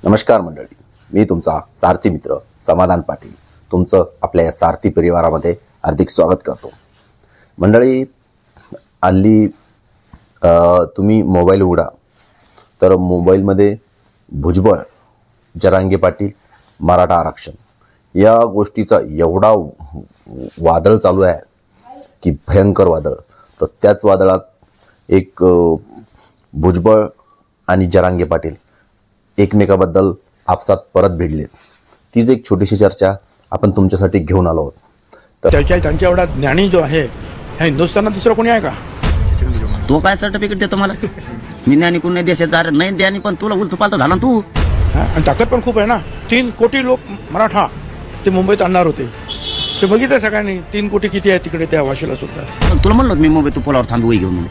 नमस्कार मंडळी, मी तुमचा सारथी मित्र समाधान पाटील तुमचं आपल्या या सारथी परिवारामध्ये हार्दिक स्वागत करतो। मंडळी, हल्ली तुम्ही मोबाईल उघडा तर मोबाईलमध्ये भुजबळ, जरांगे पाटील, मराठा आरक्षण या गोष्टीचा एवढा वादळ चालू आहे की भयंकर वादळ। तर त्याच वादळात एक भुजबळ आणि जरांगे पाटील एकमेकाबद्दल आपसात परत भिडलेत। तीच एक छोटीशी चर्चा आपण तुमच्यासाठी घेऊन आलो आहोत। त्यांच्या एवढा ज्ञानी जो आहे ह्या हिंदुस्थानात दुसरा कोणी आहे का? तो काय सर्टिफिकेट देतो मला? मी ज्ञानी कोणी देशात नाही ज्ञानी, पण तुला उलट पालत झाला तू। आणि ताकद पण खूप आहे ना। 3 कोटी लोक मराठा ते मुंबईत आणणार होते, ते बघितलं सगळ्यांनी। 3 कोटी किती आहे तिकडे त्या वाशीला सुद्धा। पण तुला म्हणलो मी मुंबईत तू पोलावर थांबी वही घेऊन,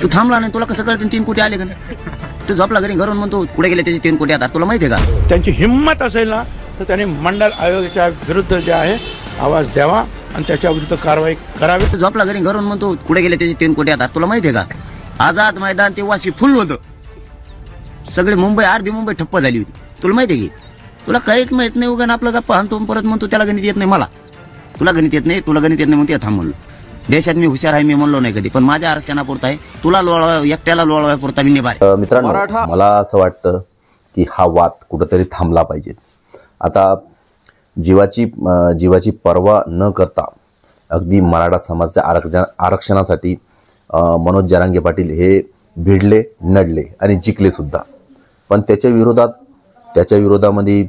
तू थांबला नाही। तुला कसं कळतं 3 कोटी आले का? तू झोपला घरी घरून म्हणतो कुठे गेले त्याचे 3 कोटी? आता तुला माहिती आहे का? त्यांची हिंमत असेल ना तर त्यांनी मंडल आयोगाच्या विरुद्ध जे आहे आवाज द्यावा आणि त्याच्या विरुद्ध कारवाई करावी। तू झोपला घरी घरून म्हणतो कुठे गेले त्याचे 3 कोटी? आता तुला माहिती आहे का? आझाद मैदान ते वाशी फुल होतं, सगळे मुंबई अर्धी मुंबई ठप्प झाली होती। तुला माहिती आहे की? तुला काहीच माहित नाही। उगा आपलं गप्पा आणतो परत म्हणतो त्याला गणित येत नाही। मला तुला गणित येत नाही, तुला गणित येत नाही म्हणून ते थांब म्हणलं। देशात मी हुशार आहे मी म्हणलो नाही कधी, पण माझ्या आरक्षणापुरता आहे। तुला एकट्याला लोळवायपुरता मी निभार। मित्रांनो, मला असं वाटतं की हा वाद कुठेतरी थांबला पाहिजे। आता जीवाची पर्वा न करता अगदी मराठा समाजाच्या आरक्षणासाठी मनोज जरांगे पाटील हे भिडले, नडले आणि जिंकले सुद्धा। पण त्याच्या विरोधामध्ये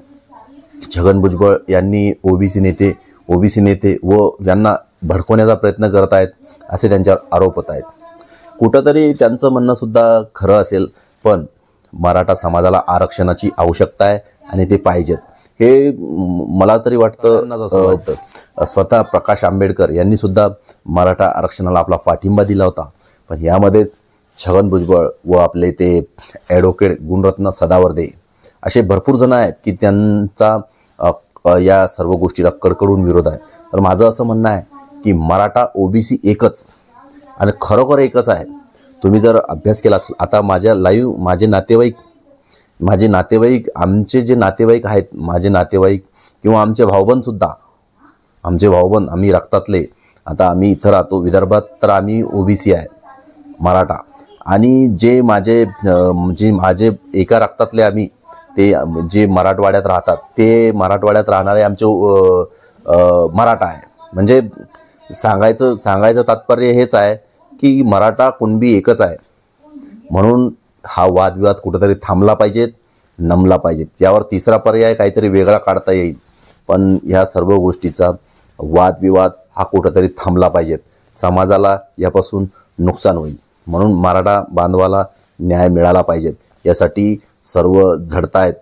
छगन भुजबळ यांनी ओबीसी नेते व ज्यांना भडकवण्याचा प्रयत्न करत आहेत असे त्यांच्यावर आरोप होत आहेत। कुठंतरी त्यांचं म्हणणं सुद्धा खरं असेल, पण मराठा समाजाला आरक्षणाची आवश्यकता आहे आणि ते पाहिजेत हे मला तरी वाटतं। स्वतः प्रकाश आंबेडकर यांनी सुद्धा मराठा आरक्षणाला आपला पाठिंबा दिला होता। पण यामध्ये छगन भुजबळ व आपले ते ॲडव्होकेट गुणरत्न सदावर्दे असे भरपूर जण आहेत की त्यांचा या सर्व गोष्टीला कडकडून विरोध आहे। तर माझं असं म्हणणं आहे की मराठा ओबीसी एकच आणि खरोखर एकच आहे। तुम्ही जर अभ्यास केला, आता माझे नातेवाईक आमचे जे नातेवाईक आहेत, माझे नातेवाईक किंवा आमचे भाऊबंदसुद्धा, आम्ही रक्तातले, आता आम्ही इथं राहतो विदर्भात तर आम्ही ओबीसी आहे मराठा, आणि जे माझे एका रक्तातले आम्ही ते जे मराठवाड्यात राहतात ते मराठवाड्यात राहणारे आमचे मराठा आहे। म्हणजे सांगायचं तात्पर्य हेच आहे की मराठा कुणबी एकच आहे। म्हणून हा वादविवाद कुठेतरी थांबला पाहिजेत, नमला पाहिजेत। यावर तिसरा पर्याय काहीतरी वेगळा काढता येईल, पण ह्या सर्व गोष्टीचा वादविवाद हा कुठेतरी थांबला पाहिजेत। समाजाला यापासून नुकसान होईल, म्हणून मराठा बांधवाला न्याय मिळाला पाहिजेत। यासाठी सर्व झटतायत।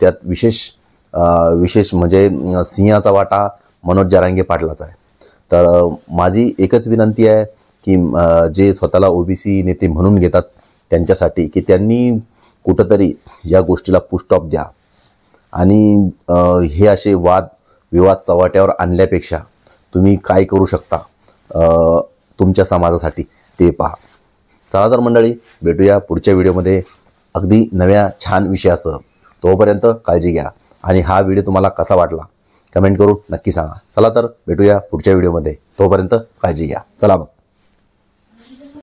त्यात विशेष म्हणजे सिंहाचा वाटा मनोज जरांगे पाटलाचा आहे। तर माझी एकच विनंती आहे की जे स्वतःला ओबीसी नेते म्हणून घेतात त्यांच्यासाठी की त्यांनी कुठंतरी या गोष्टीला पुस्टॉप द्या आणि हे असे वादविवाद चव्हाट्यावर आणल्यापेक्षा तुम्ही काय करू शकता तुमच्या समाजासाठी ते पहा। चला तर मंडळी, भेटूया पुढच्या व्हिडिओमध्ये अगदी नव्या छान विषयासह। तोपर्यंत काळजी घ्या आणि हा व्हिडिओ तुम्हाला कसा वाटला कमेंट करून नक्की सांगा। चला तर भेटूया पुढच्या व्हिडिओमध्ये, तोपर्यंत काळजी घ्या। चला मग।